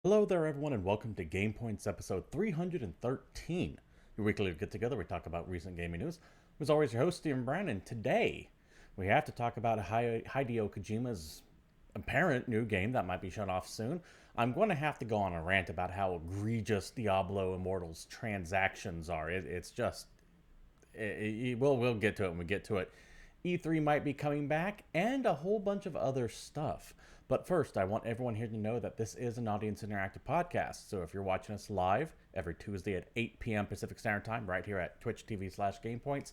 Hello there, everyone, and welcome to GamePoints episode 313. Your weekly get together. We talk about recent gaming news. As always, your host, Steven Brandon. Today, we have to talk about Hideo Kojima's apparent new game that might be shut off soon. I'm going to have to go on a rant about how egregious Diablo Immortal's transactions are. It's just we'll get to it when we get to it. E3 might be coming back, and a whole bunch of other stuff. But first, I want everyone here to know that this is an audience interactive podcast. So if you're watching us live every Tuesday at 8 p.m. Pacific Standard Time, right here at Twitch TV/GamePoints,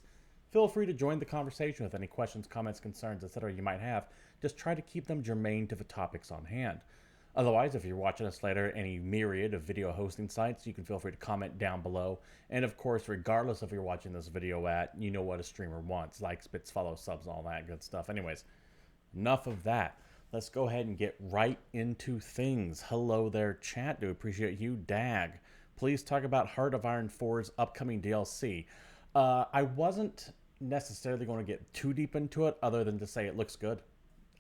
feel free to join the conversation with any questions, comments, concerns, etc. you might have. Just try to keep them germane to the topics on hand. Otherwise, if you're watching us later, any myriad of video hosting sites, you can feel free to comment down below. And of course, regardless if you're watching this video at, you know what a streamer wants, likes, bits, follows, subs, all that good stuff. Anyways, enough of that. Let's go ahead and get right into things. Hello there, chat. Do appreciate you. Dag. Please talk about Heart of Iron 4's upcoming DLC. I wasn't necessarily going to get too deep into it, other than to say it looks good.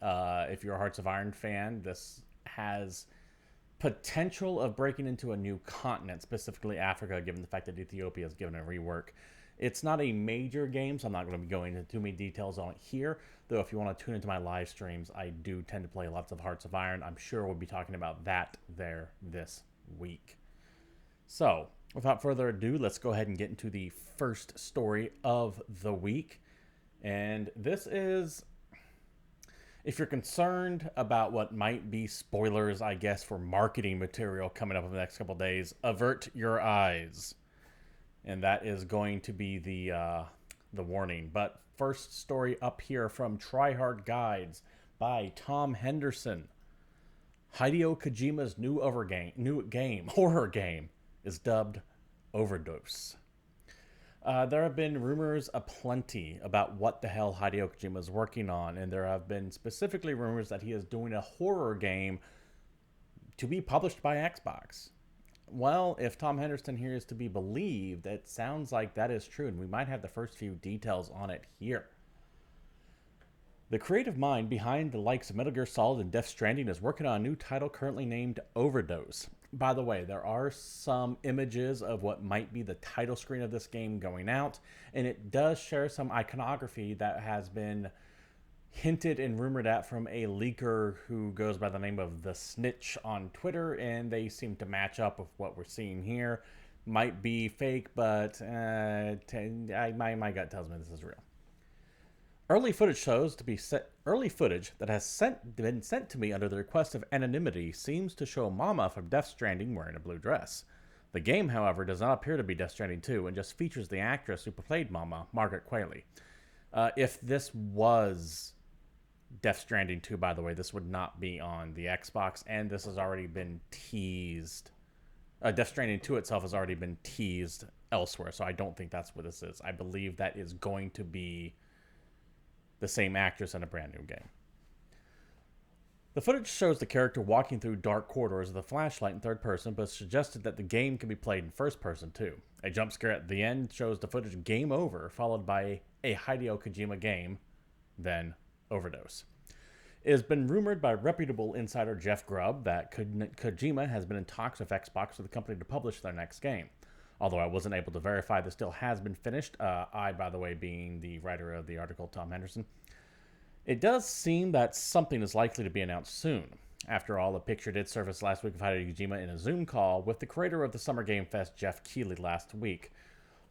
If you're a Hearts of Iron fan, this has potential of breaking into a new continent, specifically Africa, given the fact that Ethiopia is given a rework. It's not a major game, so I'm not going to be going into too many details on it here. Though if you want to tune into my live streams, I do tend to play lots of Hearts of Iron. I'm sure we'll be talking about that there this week. So, without further ado, let's go ahead and get into the first story of the week. And this is, if you're concerned about what might be spoilers, I guess, for marketing material coming up in the next couple days, avert your eyes. And that is going to be the warning. But first story up here from Tryhard Guides by Tom Henderson. Hideo Kojima's new horror game, is dubbed Overdose. There have been rumors aplenty about what the hell Hideo Kojima is working on, and there have been specifically rumors that he is doing a horror game to be published by Xbox. Well, if Tom Henderson here is to be believed, it sounds like that is true, and we might have the first few details on it here. The creative mind behind the likes of Metal Gear Solid and Death Stranding is working on a new title currently named Overdose. By the way, there are some images of what might be the title screen of this game going out, and it does share some iconography that has been hinted and rumored at from a leaker who goes by the name of The Snitch on Twitter, and they seem to match up with what we're seeing here. Might be fake, but my gut tells me this is real. Early footage that has been sent to me under the request of anonymity seems to show Mama from Death Stranding wearing a blue dress. The game, however, does not appear to be Death Stranding 2 and just features the actress who played Mama, Margaret Qualley. If this was Death Stranding 2, by the way, this would not be on the Xbox, and this has already been teased. Death Stranding 2 itself has already been teased elsewhere, so I don't think that's what this is. I believe that is going to be the same actress in a brand new game. The footage shows the character walking through dark corridors with a flashlight in third person, but suggested that the game can be played in first person too. A jump scare at the end shows the footage game over, followed by a Hideo Kojima game, then Overdose. It has been rumored by reputable insider Jeff Grubb that Kojima has been in talks with Xbox for the company to publish their next game. Although I wasn't able to verify this deal has been finished, I, by the way, being the writer of the article, Tom Henderson. It does seem that something is likely to be announced soon. After all, a picture did surface last week of Hideo Kojima in a Zoom call with the creator of the Summer Game Fest, Jeff Keighley, last week.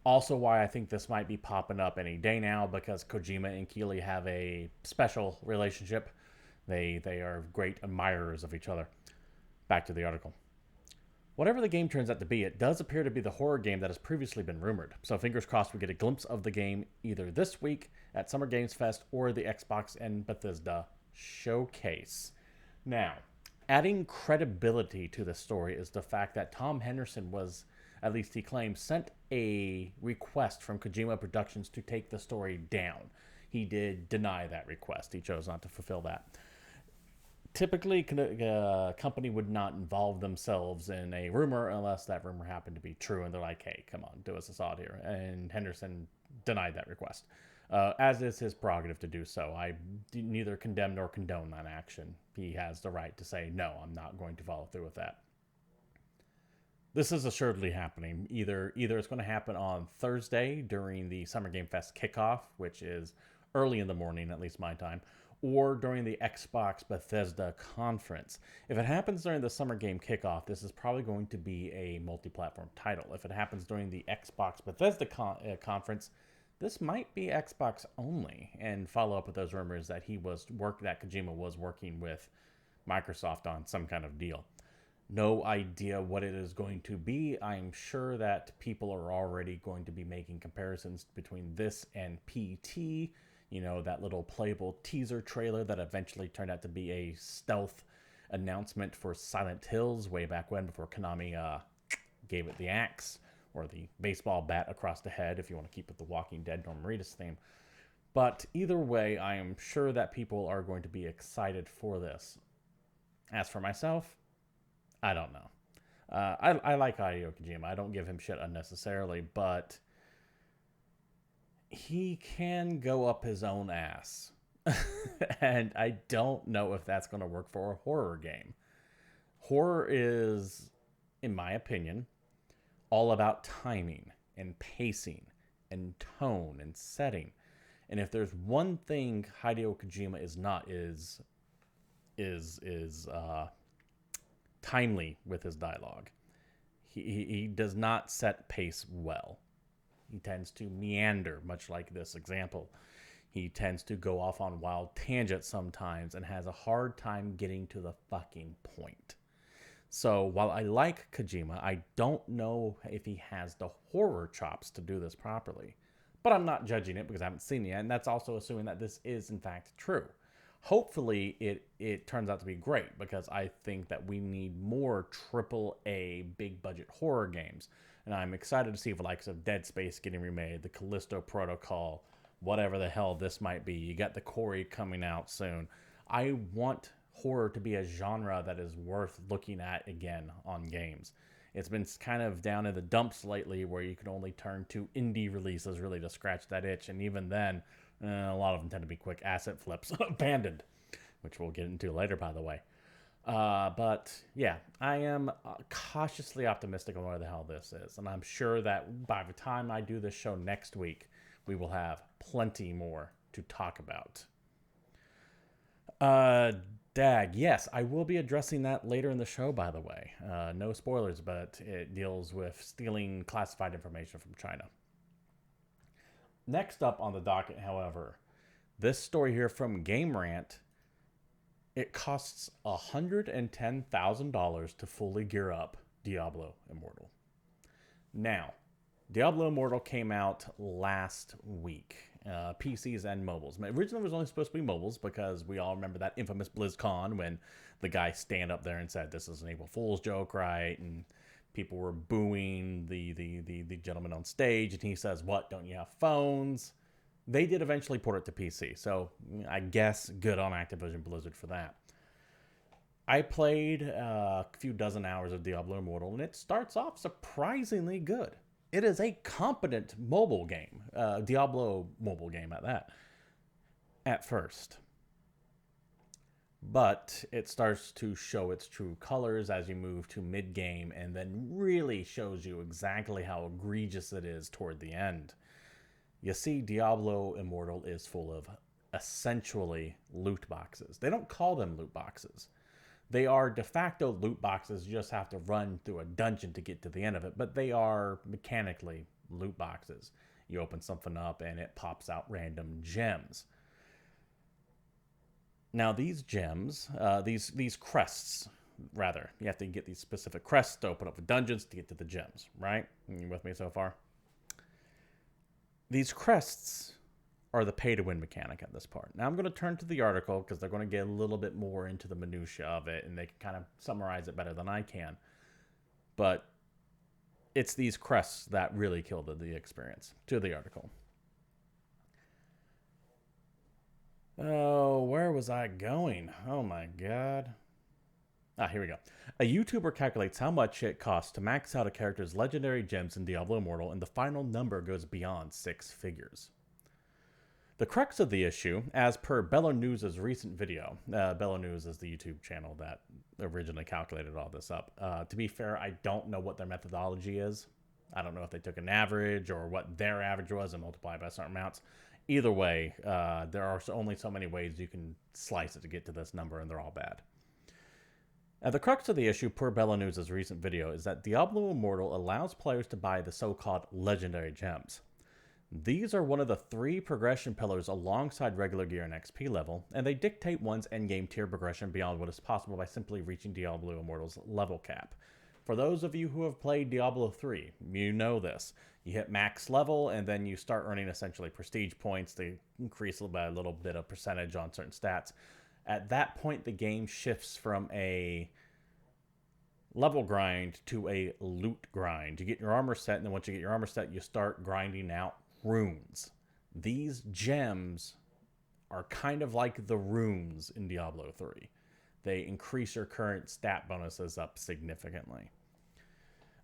Also why I think this might be popping up any day now, because Kojima and Keighley have a special relationship. They are great admirers of each other. Back to the article. Whatever the game turns out to be, it does appear to be the horror game that has previously been rumored. So fingers crossed we get a glimpse of the game either this week at Summer Games Fest or the Xbox and Bethesda Showcase. Now, adding credibility to the story is the fact that Tom Henderson was, at least he claims, sent a request from Kojima Productions to take the story down. He did deny that request. He chose not to fulfill that. Typically, a company would not involve themselves in a rumor unless that rumor happened to be true, and they're like, hey, come on, do us a solid here. And Henderson denied that request, as is his prerogative to do so. I neither condemn nor condone that action. He has the right to say, no, I'm not going to follow through with that. This is assuredly happening. Either it's going to happen on Thursday during the Summer Game Fest kickoff, which is early in the morning, at least my time, or during the Xbox Bethesda conference. If it happens during the Summer Game kickoff, this is probably going to be a multi-platform title. If it happens during the Xbox Bethesda conference, this might be Xbox only, and follow up with those rumors that Kojima was working with Microsoft on some kind of deal. No idea what it is going to be. I'm sure that people are already going to be making comparisons between this and PT. You know, that little playable teaser trailer that eventually turned out to be a stealth announcement for Silent Hills way back when, before Konami gave it the axe, or the baseball bat across the head, if you want to keep it the Walking Dead Norman Reedus theme. But either way, I am sure that people are going to be excited for this. As for myself, I don't know. I like Hideo Kojima. I don't give him shit unnecessarily, but he can go up his own ass. And I don't know if that's going to work for a horror game. Horror is, in my opinion, all about timing and pacing and tone and setting. And if there's one thing Hideo Kojima is not, is timely with his dialogue. He does not set pace well. He tends to meander, much like this example. He tends to go off on wild tangents sometimes and has a hard time getting to the fucking point. So while I like Kojima, I don't know if he has the horror chops to do this properly. But I'm not judging it because I haven't seen it yet, and that's also assuming that this is in fact true. Hopefully it turns out to be great, because I think that we need more AAA big budget horror games. And I'm excited to see the likes of Dead Space getting remade, the Callisto Protocol, whatever the hell this might be. You got the Quarry coming out soon. I want horror to be a genre that is worth looking at again on games. It's been kind of down in the dumps lately, where you can only turn to indie releases really to scratch that itch. And even then, a lot of them tend to be quick asset flips, abandoned, which we'll get into later, by the way. But yeah, I am cautiously optimistic on where the hell this is. And I'm sure that by the time I do this show next week, we will have plenty more to talk about. Dag, yes, I will be addressing that later in the show, by the way. No spoilers, but it deals with stealing classified information from China. Next up on the docket, however, this story here from Game Rant. It costs $110,000 to fully gear up Diablo Immortal. Now, Diablo Immortal came out last week. PCs and mobiles. Originally, it was only supposed to be mobiles, because we all remember that infamous BlizzCon when the guy stand up there and said, "This is an April Fool's joke, right?" And people were booing the gentleman on stage, and he says, "What, don't you have phones?" They did eventually port it to PC, so I guess good on Activision Blizzard for that. I played a few dozen hours of Diablo Immortal, and it starts off surprisingly good. It is a competent mobile game, Diablo mobile game at that, at first. But it starts to show its true colors as you move to mid-game, and then really shows you exactly how egregious it is toward the end. You see, Diablo Immortal is full of essentially loot boxes. They don't call them loot boxes. They are de facto loot boxes. You just have to run through a dungeon to get to the end of it, but they are mechanically loot boxes. You open something up and it pops out random gems. Now these gems, these crests, rather, you have to get these specific crests to open up the dungeons to get to the gems, right? You with me so far? These crests are the pay-to-win mechanic at this part. Now I'm going to turn to the article, because they're going to get a little bit more into the minutia of it, and they can kind of summarize it better than I can. But it's these crests that really kill the experience. To the article. Oh, where was I going? Oh my god. Here we go. A YouTuber calculates how much it costs to max out a character's legendary gems in Diablo Immortal, and the final number goes beyond 6 figures. The crux of the issue, as per Bello News' recent video, Bello News is the YouTube channel that originally calculated all this up. To be fair, I don't know what their methodology is. I don't know if they took an average or what their average was and multiplied by certain amounts. Either way, there are only so many ways you can slice it to get to this number, and they're all bad. The crux of the issue, per Bello News' recent video, is that Diablo Immortal allows players to buy the so-called legendary gems. These are one of the 3 progression pillars alongside regular gear and XP level, and they dictate one's endgame tier progression beyond what is possible by simply reaching Diablo Immortal's level cap. For those of you who have played Diablo 3, you know this. You hit max level, and then you start earning essentially prestige points to increase by a little bit of percentage on certain stats. At that point, the game shifts from a level grind to a loot grind. You get your armor set, and then once you get your armor set, you start grinding out runes. These gems are kind of like the runes in Diablo 3. They increase your current stat bonuses up significantly.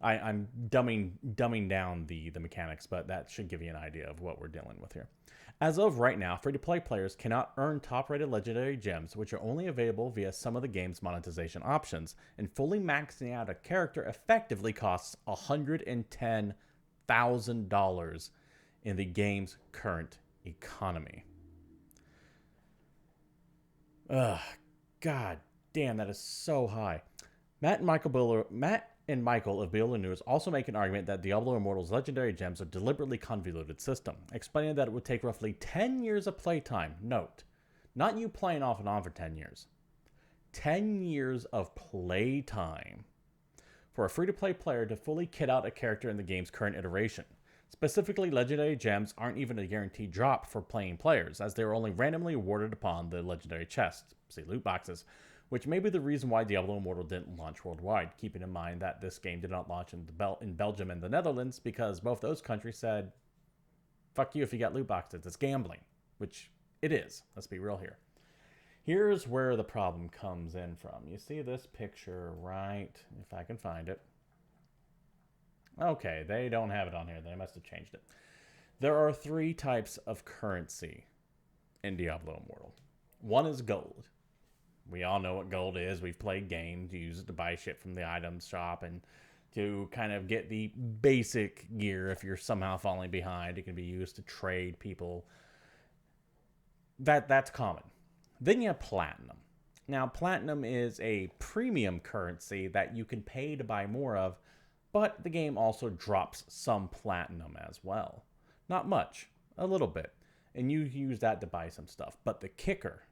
I'm dumbing down the mechanics, but that should give you an idea of what we're dealing with here. As of right now, free-to-play players cannot earn top-rated legendary gems, which are only available via some of the game's monetization options, and fully maxing out a character effectively costs $110,000 in the game's current economy. Ugh, god damn, that is so high. Matt and Michael of Diablo News also make an argument that Diablo Immortal's legendary gems are a deliberately convoluted system, explaining that it would take roughly 10 years of playtime. Note, not you playing off and on for 10 years. 10 years of playtime for a free-to-play player to fully kit out a character in the game's current iteration. Specifically, legendary gems aren't even a guaranteed drop for playing players, as they are only randomly awarded upon the legendary chest, see Lootboxes, which may be the reason why Diablo Immortal didn't launch worldwide, keeping in mind that this game did not launch in Belgium and the Netherlands because both those countries said, fuck you if you got loot boxes, it's gambling, which it is. Let's be real here. Here's where the problem comes in from. You see this picture, right? If I can find it. Okay, they don't have it on here. They must have changed it. There are 3 types of currency in Diablo Immortal. One is gold. We all know what gold is. We've played games. You use it to buy shit from the items shop and to kind of get the basic gear if you're somehow falling behind. It can be used to trade people. That's common. Then you have platinum. Now, platinum is a premium currency that you can pay to buy more of, but the game also drops some platinum as well. Not much, a little bit. And you use that to buy some stuff. But the kicker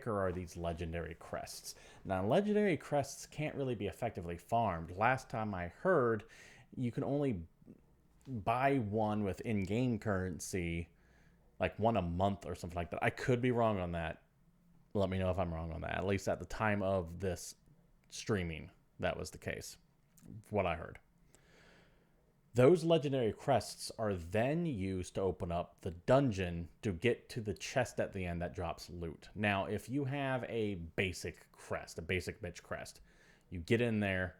are these legendary crests. Now, legendary crests can't really be effectively farmed. Last time I heard, you can only buy one with in-game currency, like one a month or something like that. I could be wrong on that. Let me know if I'm wrong on that. At least at the time of this streaming, that was the case. What I heard. Those legendary crests are then used to open up the dungeon to get to the chest at the end that drops loot. Now, if you have a basic crest, a basic bitch crest, you get in there,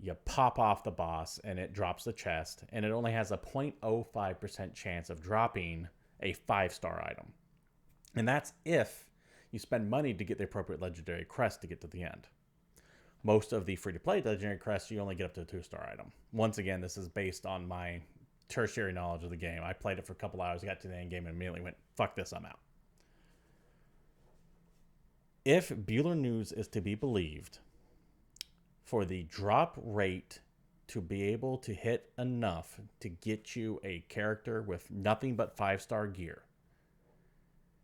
you pop off the boss, and it drops the chest, and it only has a 0.05% chance of dropping a 5-star item. And that's if you spend money to get the appropriate legendary crest to get to the end. Most of the free-to-play legendary crests, you only get up to a 2-star item. Once again, this is based on my tertiary knowledge of the game. I played it for a couple hours, got to the end game, and immediately went, fuck this, I'm out. If Bueller News is to be believed, for the drop rate to be able to hit enough to get you a character with nothing but 5-star gear,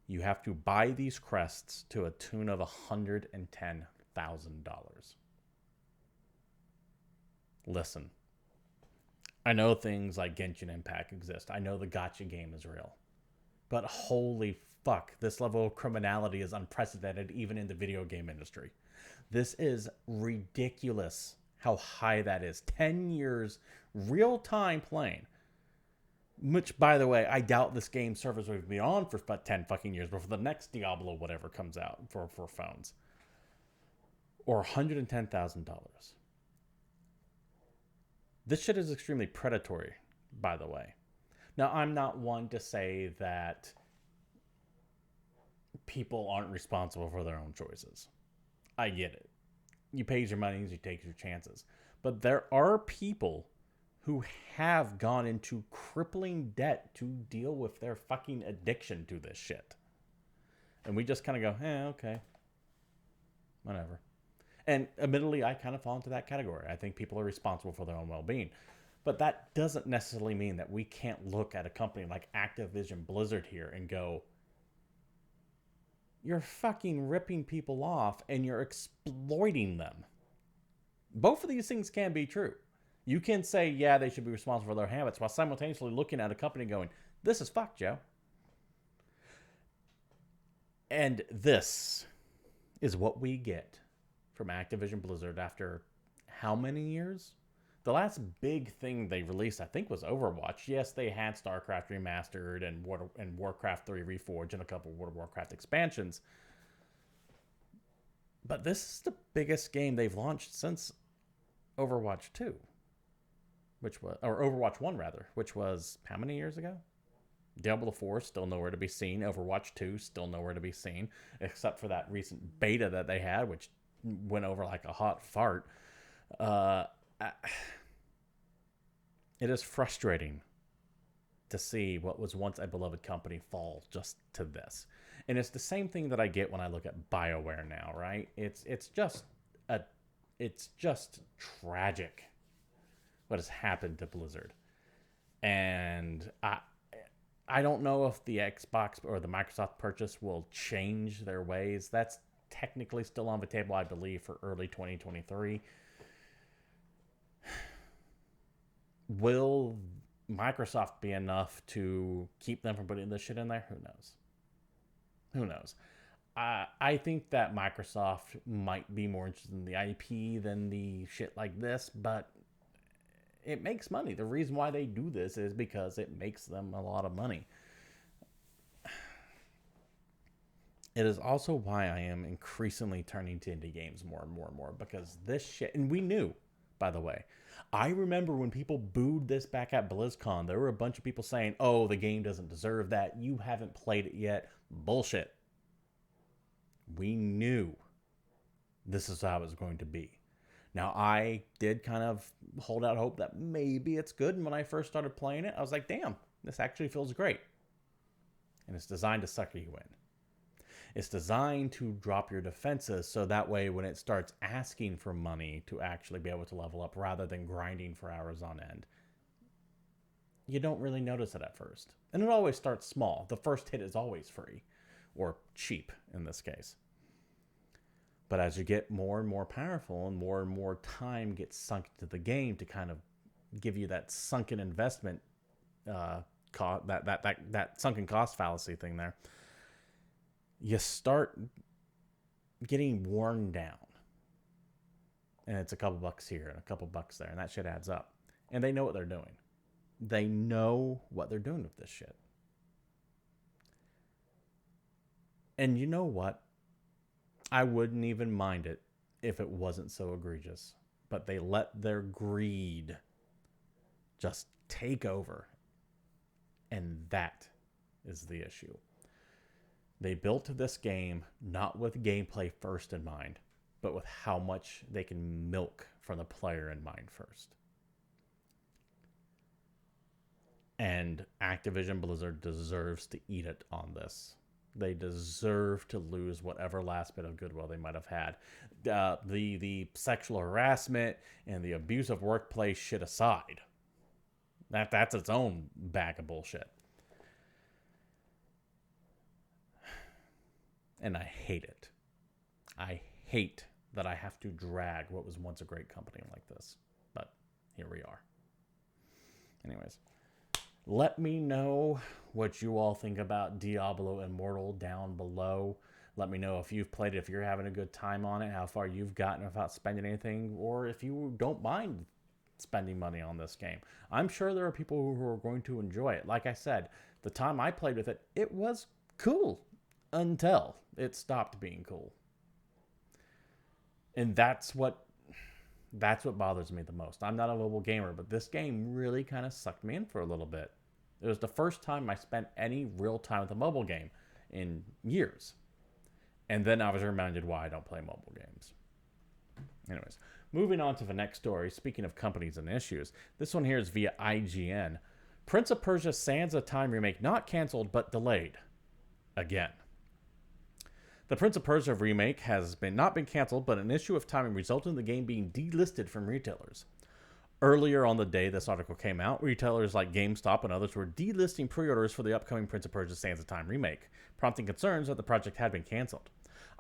you have to buy these crests to a tune of $110,000. Listen, I know things like Genshin Impact exist. I know the gacha game is real. But holy fuck, this level of criminality is unprecedented even in the video game industry. This is ridiculous how high that is. 10 years real-time playing. Which, by the way, I doubt this game servers will be on for 10 fucking years before the next Diablo whatever comes out for phones. Or $110,000. This shit is extremely predatory, by the way. Now, I'm not one to say that people aren't responsible for their own choices. I get it. You pay your money, you take your chances. But there are people who have gone into crippling debt to deal with their fucking addiction to this shit. And we just kind of go, okay, whatever. And admittedly, I kind of fall into that category. I think people are responsible for their own well-being. But that doesn't necessarily mean that we can't look at a company like Activision Blizzard here and go, you're fucking ripping people off and you're exploiting them. Both of these things can be true. You can say, yeah, they should be responsible for their habits, while simultaneously looking at a company going, this is fucked, Joe. And this is what we get from Activision Blizzard after how many years? The last big thing they released, I think, was Overwatch. Yes, they had StarCraft Remastered and Warcraft 3 Reforged and a couple of World of Warcraft expansions. But this is the biggest game they've launched since Overwatch 2. Or Overwatch 1, rather, which was how many years ago? Diablo 4 still nowhere to be seen. Overwatch 2 still nowhere to be seen, except for that recent beta that they had, which went over like a hot fart. It is frustrating to see what was once a beloved company fall just to this. And it's the same thing that I get when I look at BioWare now, right? It's just tragic what has happened to Blizzard. And I don't know if the Xbox or the Microsoft purchase will change their ways. That's technically still on the table, I believe, for early 2023. Will Microsoft be enough to keep them from putting this shit in there? Who knows? Who knows? I think that Microsoft might be more interested in the IP than the shit like this, but it makes money. The reason why they do this is because it makes them a lot of money. It is also why I am increasingly turning to indie games more and more and more, because this shit, and we knew, by the way, I remember when people booed this back at BlizzCon, there were a bunch of people saying, oh, the game doesn't deserve that. You haven't played it yet. Bullshit. We knew this is how it was going to be. Now, I did kind of hold out hope that maybe it's good. And when I first started playing it, I was like, damn, this actually feels great. And it's designed to sucker you in. It's designed to drop your defenses so that way when it starts asking for money to actually be able to level up rather than grinding for hours on end, you don't really notice it at first. And it always starts small. The first hit is always free, or cheap in this case. But as you get more and more powerful and more time gets sunk into the game to kind of give you that sunken investment, that sunken cost fallacy thing there, you start getting worn down. And it's a couple bucks here and a couple bucks there, and that shit adds up. And they know what they're doing. They know what they're doing with this shit. And you know what? I wouldn't even mind it if it wasn't so egregious. But they let their greed just take over. And that is the issue. They built this game not with gameplay first in mind, but with how much they can milk from the player in mind first. And Activision Blizzard deserves to eat it on this. They deserve to lose whatever last bit of goodwill they might have had. The sexual harassment and the abusive workplace shit aside, that's its own bag of bullshit. And I hate it. I hate that I have to drag what was once a great company like this. But here we are. Anyways, let me know what you all think about Diablo Immortal down below. Let me know if you've played it, if you're having a good time on it, how far you've gotten without spending anything, or if you don't mind spending money on this game. I'm sure there are people who are going to enjoy it. Like I said, the time I played with it, it was cool until it stopped being cool. And that's what bothers me the most. I'm not a mobile gamer, but this game really kind of sucked me in for a little bit. It was the first time I spent any real time with a mobile game in years. And then I was reminded why I don't play mobile games. Anyways, moving on to the next story. Speaking of companies and issues, this one here is via IGN. Prince of Persia Sands of Time remake not canceled but delayed. Again. The Prince of Persia remake has not been canceled, but an issue of timing resulted in the game being delisted from retailers. Earlier on the day this article came out, retailers like GameStop and others were delisting pre-orders for the upcoming Prince of Persia Sands of Time remake, prompting concerns that the project had been canceled.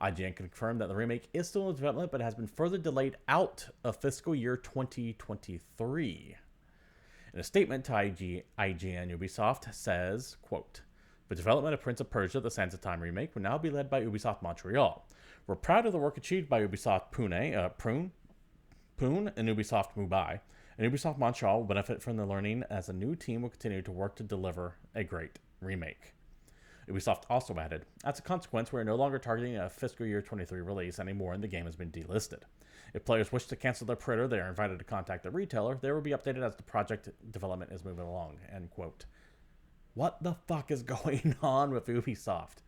IGN confirmed that the remake is still in development, but has been further delayed out of fiscal year 2023. In a statement to IGN, Ubisoft says, quote, "The development of Prince of Persia, the Sands of Time remake, will now be led by Ubisoft Montreal. We're proud of the work achieved by Ubisoft Pune, and Ubisoft Mumbai, and Ubisoft Montreal will benefit from the learning as a new team will continue to work to deliver a great remake." Ubisoft also added, "As a consequence, we are no longer targeting a fiscal year 23 release anymore, and the game has been delisted. If players wish to cancel their pre-order, they are invited to contact the retailer. They will be updated as the project development is moving along." End quote. What the fuck is going on with Ubisoft?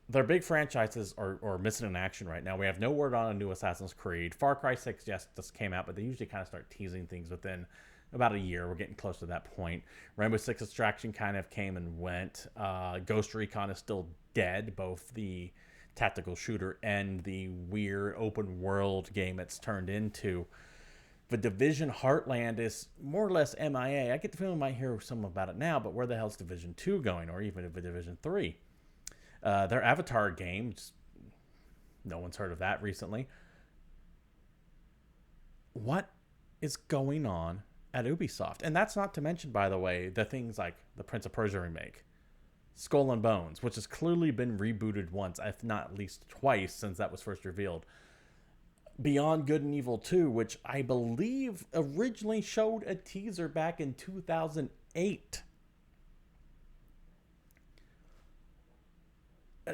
Their big franchises are missing in action right now. We have no word on a new Assassin's Creed. Far Cry 6 just came out, but they usually kind of start teasing things within about a year. We're getting close to that point. Rainbow Six Extraction kind of came and went. Ghost Recon is still dead, both the tactical shooter and the weird open world game it's turned into. The Division Heartland is more or less MIA. I get the feeling we might hear some about it now, but where the hell's Division 2 going, or even the Division 3? Their Avatar game, no one's heard of that recently. What is going on at Ubisoft? And that's not to mention, by the way, the things like the Prince of Persia remake, Skull and Bones, which has clearly been rebooted once, if not at least twice, since that was first revealed. Beyond Good and Evil 2, which I believe originally showed a teaser back in 2008.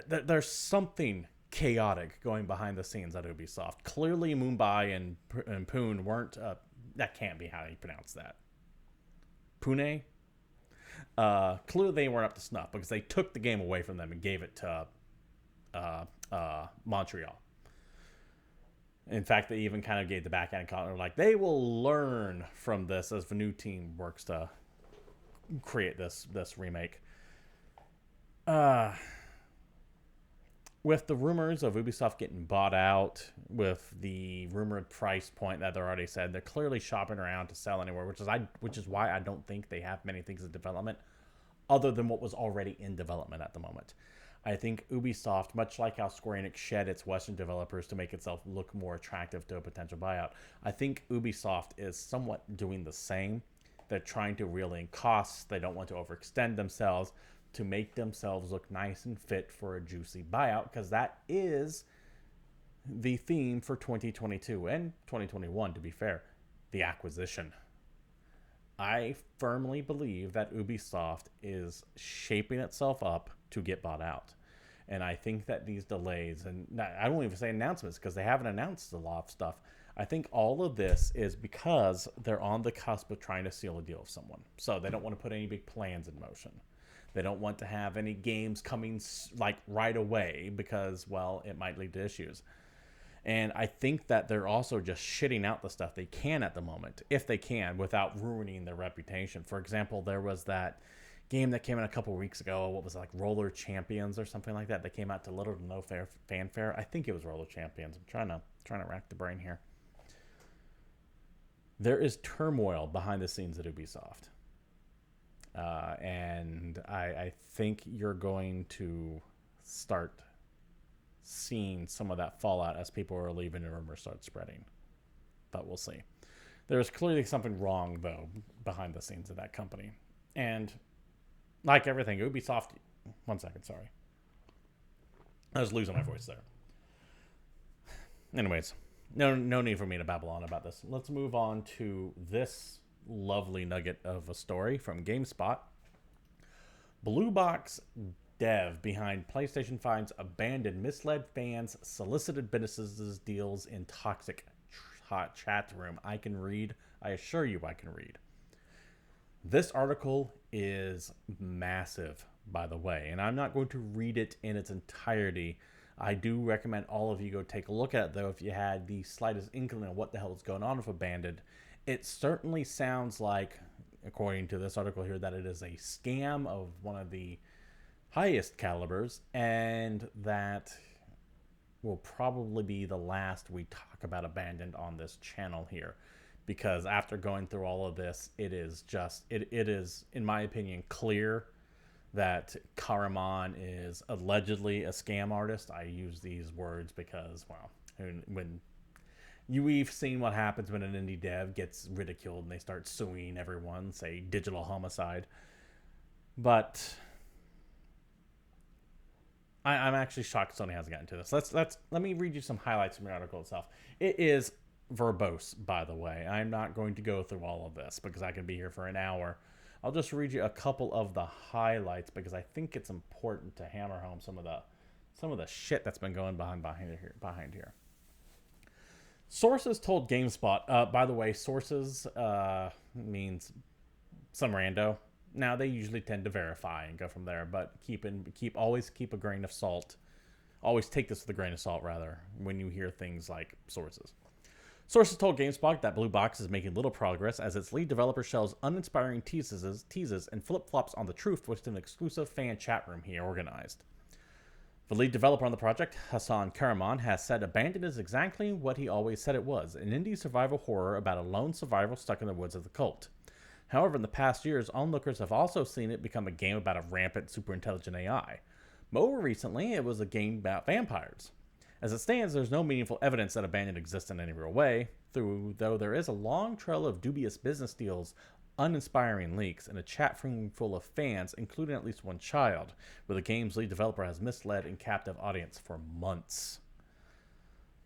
There's something chaotic going behind the scenes at Ubisoft. Clearly Mumbai and Pune weren't... that can't be how you pronounce that. Pune? Clearly they weren't up to snuff because they took the game away from them and gave it to Montreal. In fact, they even kind of gave the backhand comment, like, they will learn from this as the new team works to create this remake. With the rumors of Ubisoft getting bought out, with the rumored price point that they're already said, they're clearly shopping around to sell anywhere, which is why I don't think they have many things in development other than what was already in development at the moment. I think Ubisoft, much like how Square Enix shed its Western developers to make itself look more attractive to a potential buyout, I think Ubisoft is somewhat doing the same. They're trying to reel in costs. They don't want to overextend themselves to make themselves look nice and fit for a juicy buyout, because that is the theme for 2022 and 2021, to be fair, the acquisition. I firmly believe that Ubisoft is shaping itself up to get bought out. And I think that these delays, and I don't even say announcements because they haven't announced a lot of stuff. I think all of this is because they're on the cusp of trying to seal a deal with someone. So they don't want to put any big plans in motion. They don't want to have any games coming like right away because, well, it might lead to issues. And I think that they're also just shitting out the stuff they can at the moment, if they can, without ruining their reputation. For example, there was that game that came out a couple weeks ago. What was it, like Roller Champions or something like that? That came out to little to no fanfare. I think it was Roller Champions. I'm trying to rack the brain here. There is turmoil behind the scenes at Ubisoft. And I think you're going to start seeing some of that fallout as people are leaving and rumors start spreading. But we'll see. There's clearly something wrong, though, behind the scenes of that company. And like everything, Ubisoft... One second, sorry. I was losing my voice there. Anyways, no need for me to babble on about this. Let's move on to this lovely nugget of a story from GameSpot. Blue Box dev behind PlayStation 5's abandoned Misled fans, solicited businesses deals in toxic hot chat room. I can read. I assure you I can read. This article is massive, by the way, and I'm not going to read it in its entirety, I do recommend all of you go take a look at it, though, if you had the slightest inkling of what the hell is going on with Abandoned. It certainly sounds like, according to this article here, that it is a scam of one of the highest calibers, and that will probably be the last we talk about Abandoned on this channel here. Because after going through all of this, it is, in my opinion, clear that Karaman is allegedly a scam artist. I use these words because, well, when we've seen what happens when an indie dev gets ridiculed and they start suing everyone, say digital homicide. But I'm actually shocked Sony hasn't gotten to this. Let me read you some highlights from the article itself. It is verbose, by the way. I'm not going to go through all of this because I can be here for an hour. I'll just read you a couple of the highlights because I think it's important to hammer home some of the shit that's been going behind here. Sources told GameSpot. By the way, sources means some rando. Now they usually tend to verify and go from there, but always keep a grain of salt. Always take this with a grain of salt, rather, when you hear things like sources. Sources told GameSpot that Blue Box is making little progress as its lead developer shows uninspiring teases and flip-flops on the truth with an exclusive fan chat room he organized. The lead developer on the project, Hassan Karaman, has said Abandoned is exactly what he always said it was, an indie survival horror about a lone survivor stuck in the woods of the cult. However, in the past years, onlookers have also seen it become a game about a rampant superintelligent AI. More recently, it was a game about vampires. As it stands, there's no meaningful evidence that Abandoned exists in any real way, though there is a long trail of dubious business deals, uninspiring leaks, and a chat room full of fans, including at least one child, where the game's lead developer has misled a captive audience for months.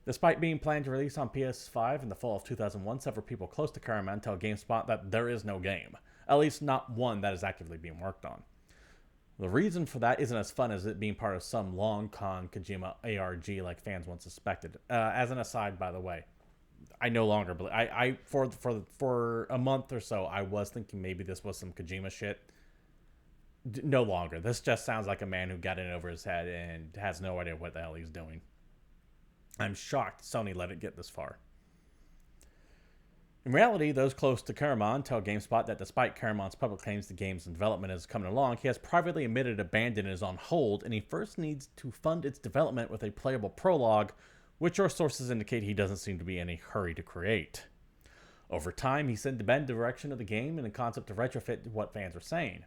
Despite being planned to release on PS5 in the fall of 2001, several people close to Karaman tell GameSpot that there is no game, at least not one that is actively being worked on. The reason for that isn't as fun as it being part of some long-con Kojima ARG like fans once suspected. As an aside, by the way, I no longer believe. For a month or so, I was thinking maybe this was some Kojima shit. No longer. This just sounds like a man who got in over his head and has no idea what the hell he's doing. I'm shocked Sony let it get this far. In reality, those close to Karaman tell GameSpot that despite Karaman's public claims the game's development is coming along, he has privately admitted Abandoned is on hold and he first needs to fund its development with a playable prologue, which our sources indicate he doesn't seem to be in a hurry to create. Over time, he said to bend the direction of the game and the concept to retrofit what fans were saying.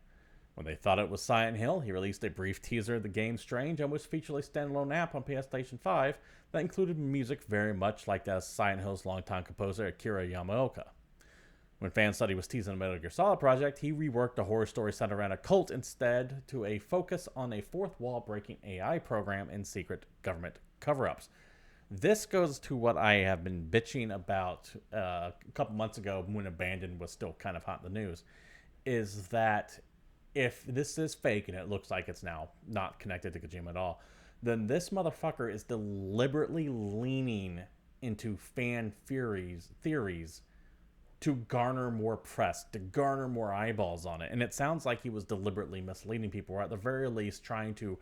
When they thought it was Silent Hill, he released a brief teaser of the game's Strange and which featured a standalone app on PlayStation 5 that included music very much like that of Silent Hill's longtime composer Akira Yamaoka. When fans thought he was teasing a Metal Gear Solid project, he reworked a horror story centered around a cult instead to a focus on a fourth wall breaking AI program and secret government cover-ups. This goes to what I have been bitching about a couple months ago when Abandoned was still kind of hot in the news, is that if this is fake and it looks like it's now not connected to Kojima at all, then this motherfucker is deliberately leaning into fan theories to garner more press, to garner more eyeballs on it. And it sounds like he was deliberately misleading people, or at the very least trying to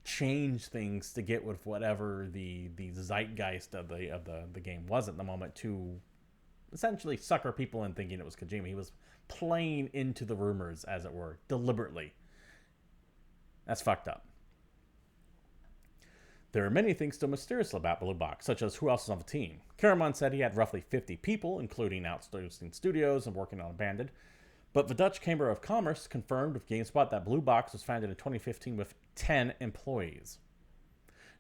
change things to get with whatever the zeitgeist of the game was at the moment, to essentially sucker people in thinking it was Kojima. He was playing into the rumors, as it were, deliberately. That's fucked up. There are many things still mysterious about Blue Box, such as who else is on the team. Karaman said he had roughly 50 people, including outsourcing studios and working on Abandoned. But the Dutch Chamber of Commerce confirmed with GameSpot that Blue Box was founded in 2015 with 10 employees.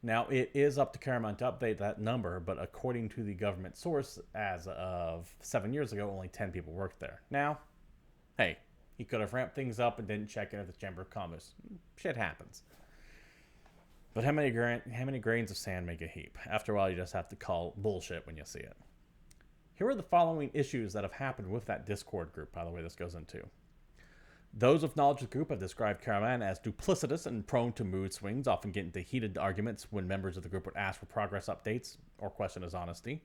Now, it is up to Karaman to update that number, but according to the government source, as of 7 years ago, only 10 people worked there. Now, hey, he could have ramped things up and didn't check in at the Chamber of Commerce. Shit happens. But how many grains of sand make a heap? After a while, you just have to call bullshit when you see it. Here are the following issues that have happened with that Discord group, by the way this goes into. Those with knowledge of the group have described Karaman as duplicitous and prone to mood swings, often getting into heated arguments when members of the group would ask for progress updates or question his honesty.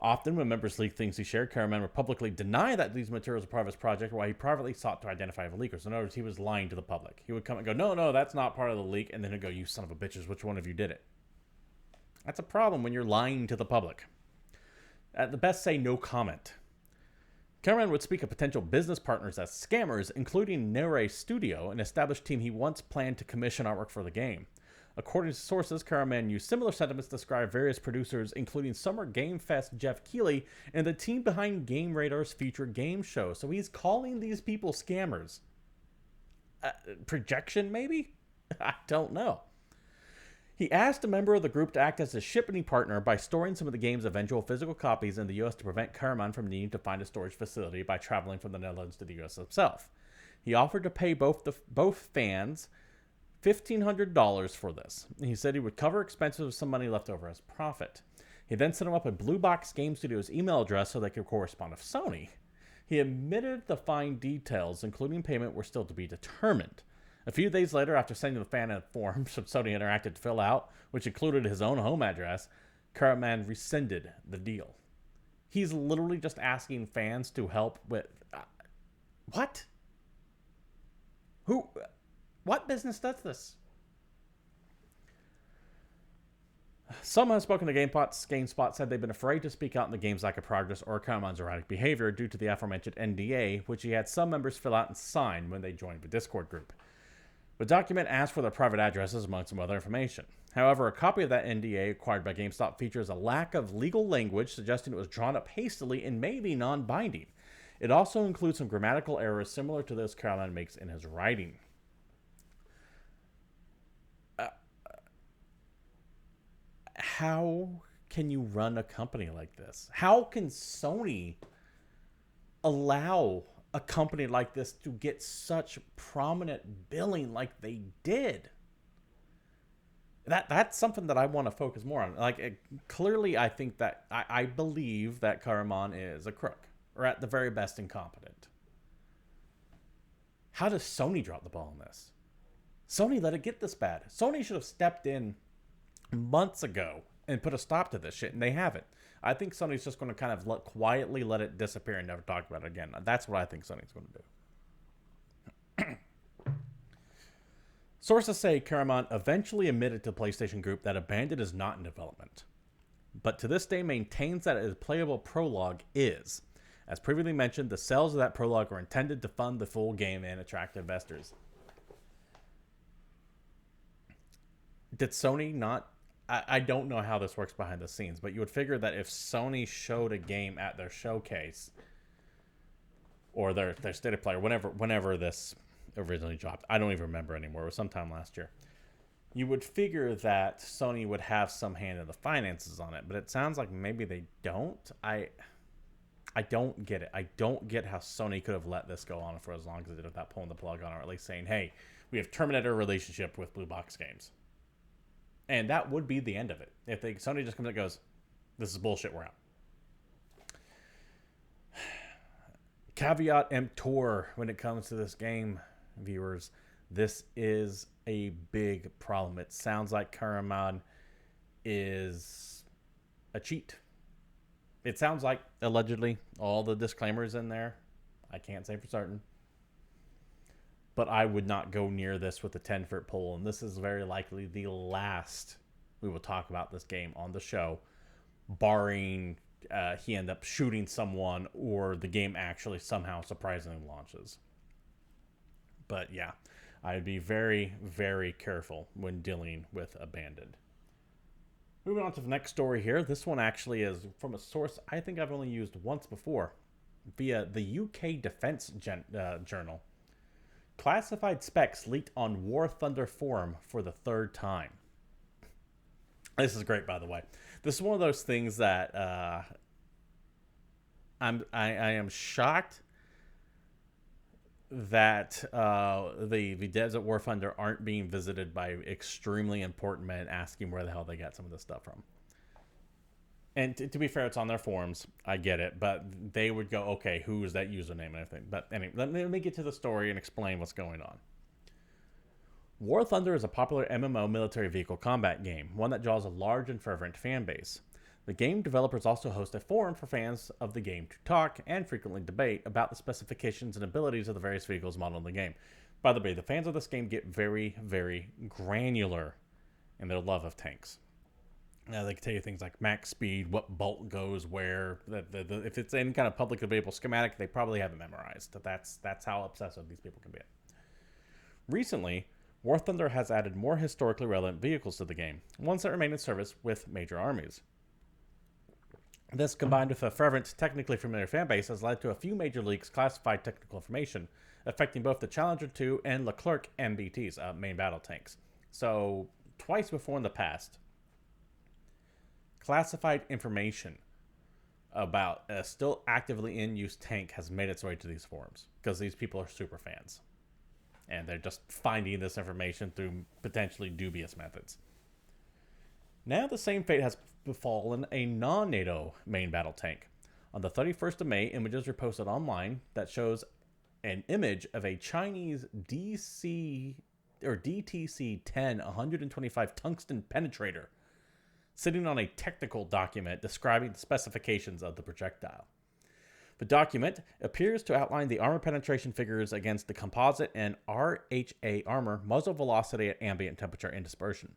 Often, when members leak things he shared, Karaman would publicly deny that these materials are part of his project, while he privately sought to identify the leakers. In other words, he was lying to the public. He would come and go, no, that's not part of the leak, and then he'd go, you son of a bitches, which one of you did it? That's a problem when you're lying to the public. At the best, say no comment. Karaman would speak of potential business partners as scammers, including Nere Studio, an established team he once planned to commission artwork for the game. According to sources, Karaman used similar sentiments to describe various producers, including Summer Game Fest Jeff Keighley and the team behind Game Radar's featured game show. So he's calling these people scammers. Projection, maybe? I don't know. He asked a member of the group to act as a shipping partner by storing some of the game's eventual physical copies in the U.S. to prevent Karaman from needing to find a storage facility by traveling from the Netherlands to the U.S. himself. He offered to pay both fans $1,500 for this. He said he would cover expenses with some money left over as profit. He then set him up a Blue Box Game Studios email address so they could correspond with Sony. He admitted the fine details, including payment, were still to be determined. A few days later, after sending the fan a form Sony Interactive to fill out, which included his own home address, Karaman rescinded the deal. He's literally just asking fans to help with... what? Who... what business does this? Some have spoken to GameSpot said they've been afraid to speak out in the game's lack of progress or Karaman's erratic behavior due to the aforementioned NDA, which he had some members fill out and sign when they joined the Discord group. The document asked for their private addresses among some other information. However, a copy of that NDA acquired by GameStop features a lack of legal language suggesting it was drawn up hastily and may be non-binding. It also includes some grammatical errors similar to those Karaman makes in his writing. How can you run a company like this? How can Sony allow a company like this to get such prominent billing like they did? That's something that I want to focus more on. Clearly, I think that I believe that Karaman is a crook, or at the very best, incompetent. How does Sony drop the ball on this? Sony let it get this bad. Sony should have stepped in months ago and put a stop to this shit, and they haven't. I think Sony's just going to kind of quietly let it disappear and never talk about it again. That's what I think Sony's going to do. Sources say Karaman eventually admitted to the PlayStation Group that Abandoned is not in development, but to this day maintains that a playable prologue is. As previously mentioned, the sales of that prologue are intended to fund the full game and attract investors. Did Sony not... I don't know how this works behind the scenes, but you would figure that if Sony showed a game at their showcase or their state of play, or whenever this originally dropped, I don't even remember anymore, it was sometime last year, you would figure that Sony would have some hand in the finances on it, but it sounds like maybe they don't. I don't get it. I don't get how Sony could have let this go on for as long as it did without pulling the plug on it, or at least saying, hey, we have terminated our relationship with Blue Box Games. And that would be the end of it. If Sony just comes and goes, this is bullshit, we're out. Caveat emptor when it comes to this game, viewers. This is a big problem. It sounds like Karaman is a cheat. It sounds like, allegedly, all the disclaimers in there. I can't say for certain. But I would not go near this with a 10-foot pole. And this is very likely the last we will talk about this game on the show, barring he end up shooting someone or the game actually somehow surprisingly launches. But yeah, I'd be very, very careful when dealing with Abandoned. Moving on to the next story here. This one actually is from a source I think I've only used once before, via the UK Defense Journal. Classified specs leaked on War Thunder forum for the third time. This is great, by the way. This is one of those things that I am shocked that the devs at War Thunder aren't being visited by extremely important men asking where the hell they got some of this stuff from. And to be fair, it's on their forums. I get it. But they would go, okay, who is that username and everything? But anyway, let me get to the story and explain what's going on. War Thunder is a popular MMO military vehicle combat game, one that draws a large and fervent fan base. The game developers also host a forum for fans of the game to talk and frequently debate about the specifications and abilities of the various vehicles modeled in the game. By the way, the fans of this game get very, very granular in their love of tanks. They can tell you things like max speed, what bolt goes where. If it's any kind of public available schematic, they probably have it memorized. That's how obsessive these people can be. Recently, War Thunder has added more historically relevant vehicles to the game, ones that remain in service with major armies. This, combined with a fervent, technically familiar fanbase, has led to a few major leaks classified technical information, affecting both the Challenger 2 and Leclerc MBTs, main battle tanks. So, twice before in the past, classified information about a still actively in use tank has made its way to these forums, because these people are super fans. And they're just finding this information through potentially dubious methods. Now the same fate has befallen a non-NATO main battle tank. On the 31st of May, images were posted online that shows an image of a Chinese DTC-10 125 tungsten penetrator sitting on a technical document describing the specifications of the projectile. The document appears to outline the armor penetration figures against the composite and RHA armor, muzzle velocity at ambient temperature, and dispersion.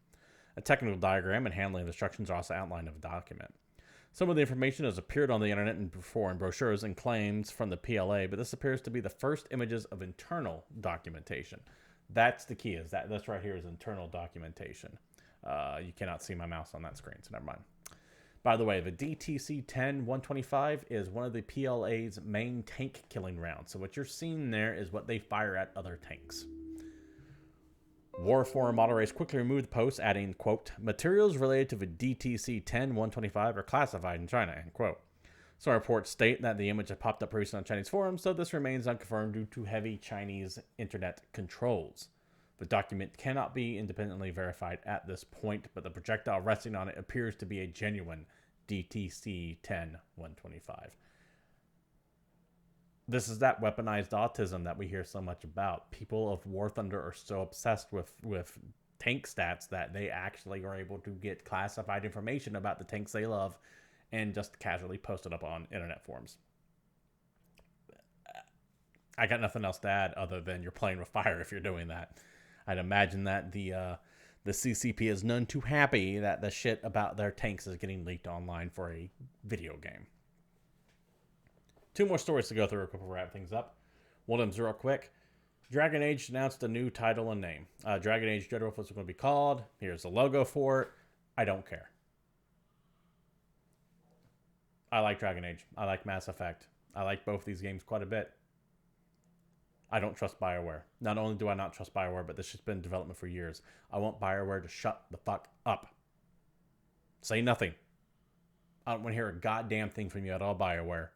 A technical diagram and handling instructions are also outlined in the document. Some of the information has appeared on the internet and before in brochures and claims from the PLA, but this appears to be the first images of internal documentation. That's the key, is that this right here is internal documentation. You cannot see my mouse on that screen, so never mind. By the way, the DTC-10 125 is one of the PLA's main tank killing rounds. So what you're seeing there is what they fire at other tanks. War Forum moderators quickly removed the post, adding, quote, materials related to the DTC-10 125 are classified in China, end quote. Some reports state that the image had popped up previously on Chinese forums, so this remains unconfirmed due to heavy Chinese internet controls. The document cannot be independently verified at this point, but the projectile resting on it appears to be a genuine DTC-10 125. This is that weaponized autism that we hear so much about. People of War Thunder are so obsessed with tank stats that they actually are able to get classified information about the tanks they love and just casually post it up on internet forums. I got nothing else to add other than you're playing with fire if you're doing that. I'd imagine that the CCP is none too happy that the shit about their tanks is getting leaked online for a video game. Two more stories to go through before we wrap things up. One of them's real quick. Dragon Age announced a new title and name. Dragon Age Dreadwolf was going to be called. Here's the logo for it. I don't care. I like Dragon Age. I like Mass Effect. I like both these games quite a bit. I don't trust BioWare. Not only do I not trust BioWare, but this shit's been in development for years. I want BioWare to shut the fuck up. Say nothing. I don't want to hear a goddamn thing from you at all, BioWare.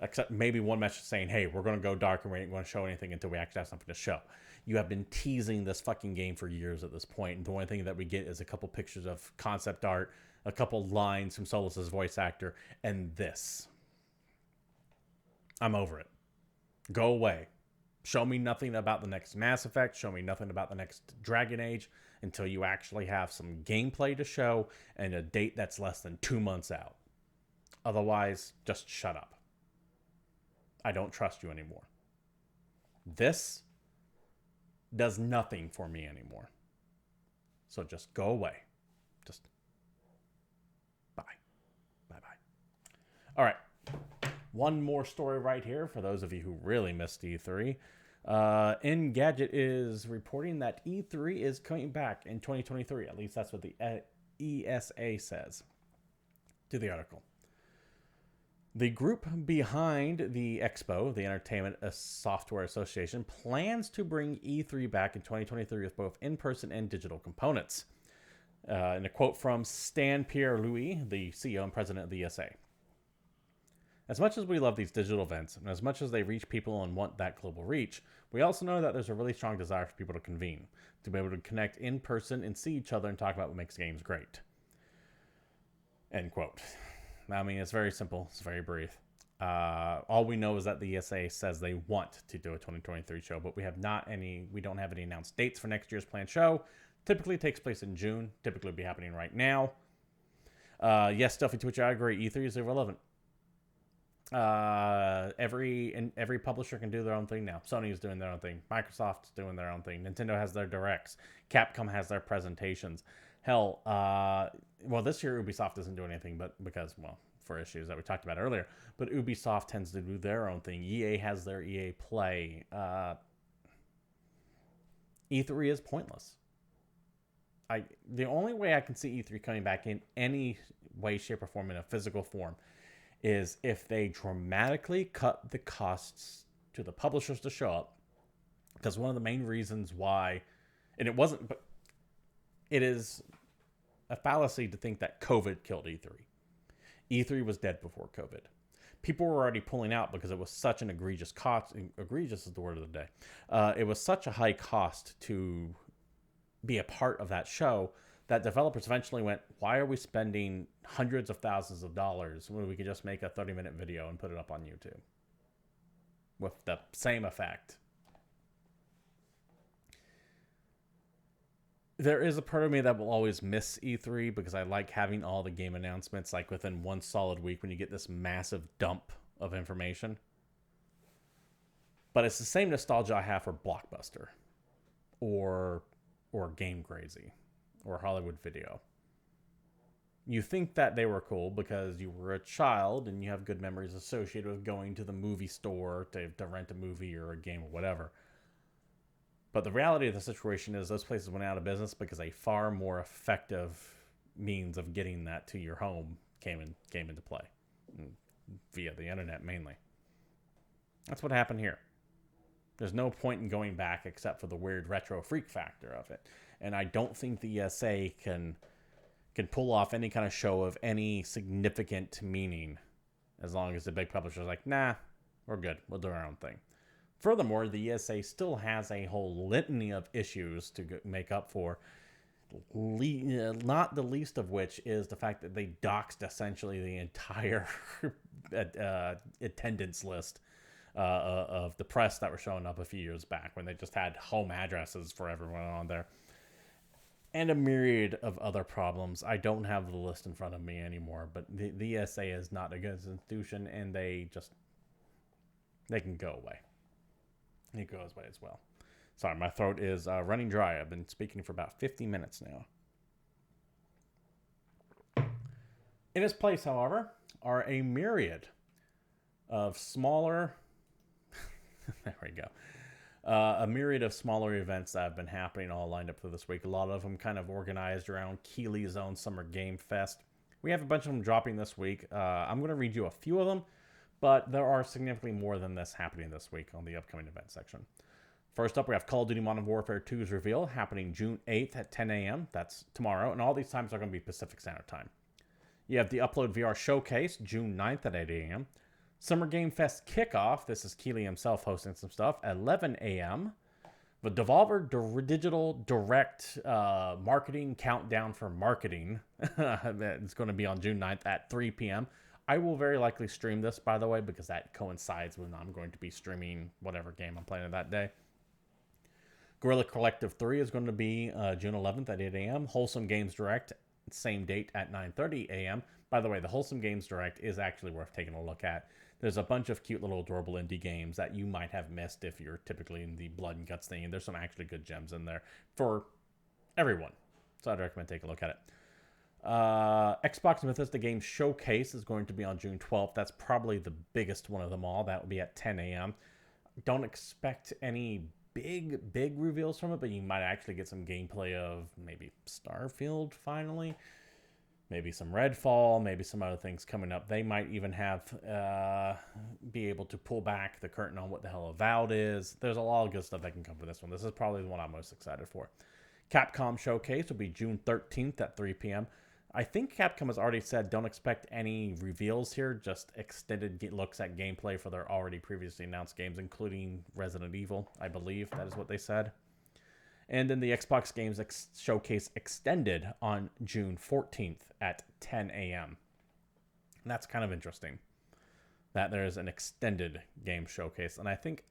Except maybe one message saying, hey, we're going to go dark and we ain't going to show anything until we actually have something to show. You have been teasing this fucking game for years at this point, and the only thing that we get is a couple pictures of concept art, a couple lines from Solus's voice actor, and this. I'm over it. Go away. Show me nothing about the next Mass Effect. Show me nothing about the next Dragon Age until you actually have some gameplay to show and a date that's less than 2 months out. Otherwise, just shut up. I don't trust you anymore. This does nothing for me anymore. So just go away. Just bye. Bye-bye. All right. One more story right here for those of you who really missed E3. Engadget is reporting that E3 is coming back in 2023. At least that's what the ESA says to the article. The group behind the Expo, the Entertainment Software Association, plans to bring E3 back in 2023 with both in-person and digital components. In a quote from Stan Pierre-Louis, the CEO and president of the ESA. As much as we love these digital events, and as much as they reach people and want that global reach, we also know that there's a really strong desire for people to convene, to be able to connect in person and see each other and talk about what makes games great. End quote. I mean, it's very simple. It's very brief. All we know is that the ESA says they want to do a 2023 show, but we don't have any announced dates for next year's planned show. Typically takes place in June. Typically be happening right now. Yes, Stuffy Twitch, I agree. E3 is irrelevant. Every publisher can do their own thing now. Sony is doing their own thing. Microsoft's doing their own thing. Nintendo has their directs. Capcom has their presentations. Hell, well, this year Ubisoft doesn't do anything, but because, well, for issues that we talked about earlier. But Ubisoft tends to do their own thing. EA has their EA Play. E3 is pointless. The only way I can see E3 coming back in any way, shape, or form in a physical form is if they dramatically cut the costs to the publishers to show up. Because one of the main reasons why, and it wasn't, but it is a fallacy to think that COVID killed E3. E3 was dead before COVID. People were already pulling out because it was such an egregious cost. Egregious is the word of the day. It was such a high cost to be a part of that show that developers eventually went, why are we spending hundreds of thousands of dollars when we could just make a 30-minute video and put it up on YouTube with the same effect? There is a part of me that will always miss E3 because I like having all the game announcements like within one solid week when you get this massive dump of information. But it's the same nostalgia I have for Blockbuster or Game Crazy or Hollywood Video. You think that they were cool because you were a child and you have good memories associated with going to the movie store to rent a movie or a game or whatever. But the reality of the situation is those places went out of business because a far more effective means of getting that to your home came into play via the internet mainly. That's what happened here. There's no point in going back except for the weird retro freak factor of it. And I don't think the ESA can pull off any kind of show of any significant meaning as long as the big publisher's like, nah, we're good. We'll do our own thing. Furthermore, the ESA still has a whole litany of issues to make up for, not the least of which is the fact that they doxed essentially the entire attendance list of the press that were showing up a few years back when they just had home addresses for everyone on there. And a myriad of other problems. I don't have the list in front of me anymore, but the ESA is not a good institution, and they can go away. It goes away as well. Sorry, my throat is running dry. I've been speaking for about 50 minutes now. In its place, however, are a myriad of smaller... there we go. A myriad of smaller events that have been happening all lined up for this week. A lot of them kind of organized around Keeley's own Summer Game Fest. We have a bunch of them dropping this week. I'm going to read you a few of them, but there are significantly more than this happening this week on the upcoming event section. First up, we have Call of Duty Modern Warfare 2's reveal happening June 8th at 10 a.m. That's tomorrow, and all these times are going to be Pacific Standard Time. You have the Upload VR Showcase June 9th at 8 a.m. Summer Game Fest Kickoff, this is Keeley himself hosting some stuff, at 11 a.m. The Devolver Digital Direct Marketing Countdown for Marketing. It's going to be on June 9th at 3 p.m. I will very likely stream this, by the way, because that coincides when I'm going to be streaming whatever game I'm playing that day. Guerrilla Collective 3 is going to be June 11th at 8 a.m. Wholesome Games Direct, same date at 9:30 a.m. By the way, the Wholesome Games Direct is actually worth taking a look at. There's a bunch of cute little adorable indie games that you might have missed if you're typically in the blood and guts thing. And there's some actually good gems in there for everyone. So I'd recommend take a look at it. Xbox and Bethesda Games Showcase is going to be on June 12th. That's probably the biggest one of them all. That will be at 10 a.m. Don't expect any big reveals from it, but you might actually get some gameplay of maybe Starfield finally. Maybe some Redfall, maybe some other things coming up. They might even have be able to pull back the curtain on what the hell Avowed is. There's a lot of good stuff that can come from this one. This is probably the one I'm most excited for. Capcom Showcase will be June 13th at 3 p.m. I think Capcom has already said don't expect any reveals here, just extended looks at gameplay for their already previously announced games, including Resident Evil. I believe that is what they said. And then the Xbox Games Showcase extended on June 14th at 10 a.m. And that's kind of interesting that there's an extended game showcase. And I think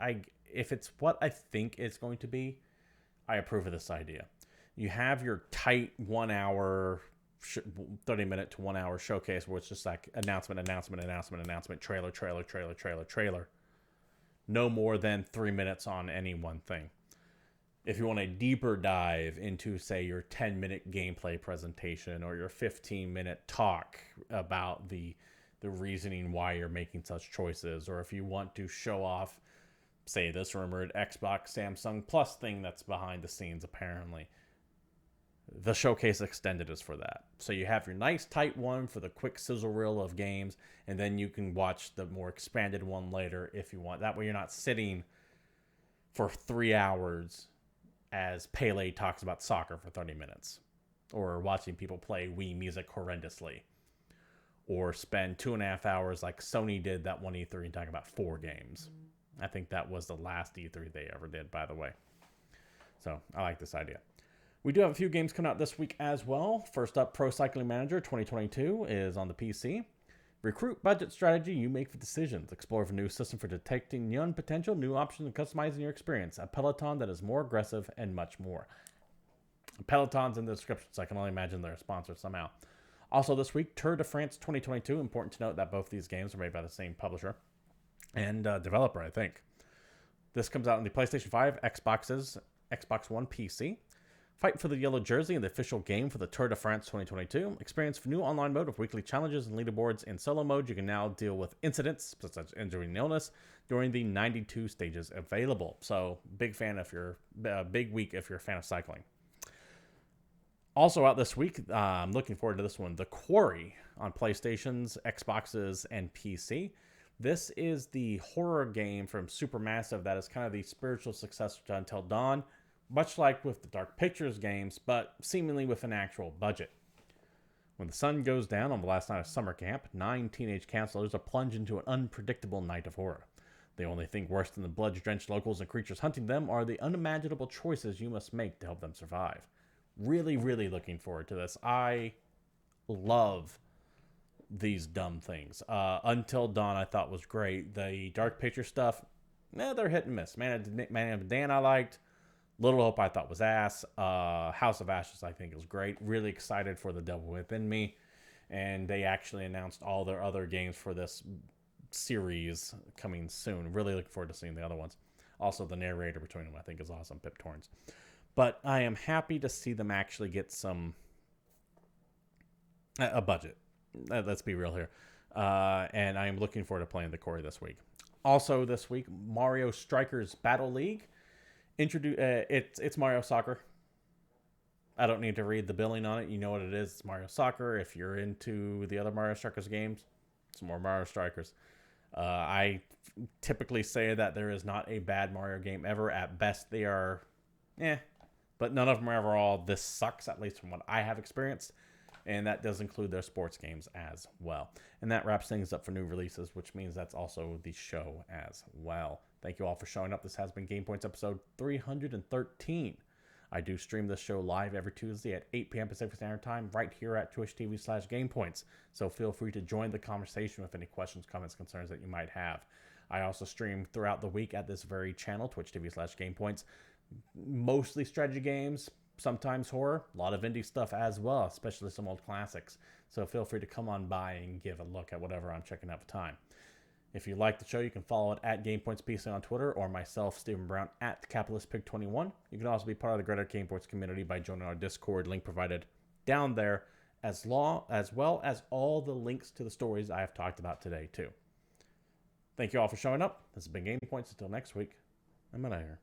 if it's what I think it's going to be, I approve of this idea. You have your tight 1 hour 30-minute to 1 hour showcase where it's just like announcement, trailer. No more than 3 minutes on any one thing. If you want a deeper dive into, say, your 10-minute gameplay presentation or your 15-minute talk about the reasoning why you're making such choices, or if you want to show off, say, this rumored Xbox Samsung Plus thing that's behind the scenes apparently, the Showcase Extended is for that. So you have your nice tight one for the quick sizzle reel of games, and then you can watch the more expanded one later if you want. That way you're not sitting for 3 hours as Pele talks about soccer for 30 minutes, or watching people play Wii Music horrendously, or spend 2.5 hours like Sony did that one E3 and talking about 4 games. I think that was the last E3 they ever did, by the way. So I like this idea. We do have a few games coming out this week as well. First up, Pro Cycling Manager 2022 is on the PC. Recruit, budget, strategy, you make the decisions. Explore a new system for detecting young potential, new options, and customizing your experience. A peloton that is more aggressive, and much more. Peloton's in the description, so I can only imagine they're a sponsor somehow. Also this week, Tour de France 2022. Important to note that both these games are made by the same publisher and developer, I think. This comes out on the PlayStation 5, Xboxes, Xbox One, PC. Fight for the yellow jersey in the official game for the Tour de France 2022. Experience new online mode of weekly challenges and leaderboards. In solo mode, you can now deal with incidents such as injury and illness during the 92 stages available. So, big fan if you're big week if you're a fan of cycling. Also out this week, I'm looking forward to this one, The Quarry on PlayStations, Xboxes, and PC. This is the horror game from Supermassive that is kind of the spiritual successor to Until Dawn, much like with the Dark Pictures games, but seemingly with an actual budget. When the sun goes down on the last night of summer camp, 9 teenage counselors are plunged into an unpredictable night of horror. The only thing worse than the blood-drenched locals and creatures hunting them are the unimaginable choices you must make to help them survive. Really, really looking forward to this. I love these dumb things. Until Dawn I thought was great. The Dark Picture stuff, they're hit and miss. Man of Dan I liked. Little Hope I thought was ass. House of Ashes I think was great. Really excited for The Devil Within Me. And they actually announced all their other games for this series coming soon. Really looking forward to seeing the other ones. Also, the narrator between them I think is awesome, Pip Torrens. But I am happy to see them actually get a budget. Let's be real here. And I am looking forward to playing The Quarry this week. Also this week, Mario Strikers Battle League. It's Mario Soccer. I don't need to read the billing on it. You know what it is. It's Mario Soccer. If you're into the other Mario Strikers games, it's more Mario Strikers. I typically say that there is not a bad Mario game ever. At best, they are, but none of them are ever all, this sucks, at least from what I have experienced. And that does include their sports games as well. And that wraps things up for new releases, which means that's also the show as well. Thank you all for showing up. This has been GamePoints episode 313. I do stream this show live every Tuesday at 8 p.m. Pacific Standard Time right here at twitch.tv/GamePoints. So feel free to join the conversation with any questions, comments, concerns that you might have. I also stream throughout the week at this very channel, twitch.tv/GamePoints. Mostly strategy games, sometimes horror, a lot of indie stuff as well, especially some old classics. So feel free to come on by and give a look at whatever I'm checking out at the time. If you like the show, you can follow it at GamePoints PC on Twitter, or myself, Stephen Brown, at CapitalistPig21. You can also be part of the greater GamePoints community by joining our Discord, link provided down there, as well as all the links to the stories I have talked about today, too. Thank you all for showing up. This has been GamePoints. Until next week, I'm out of here.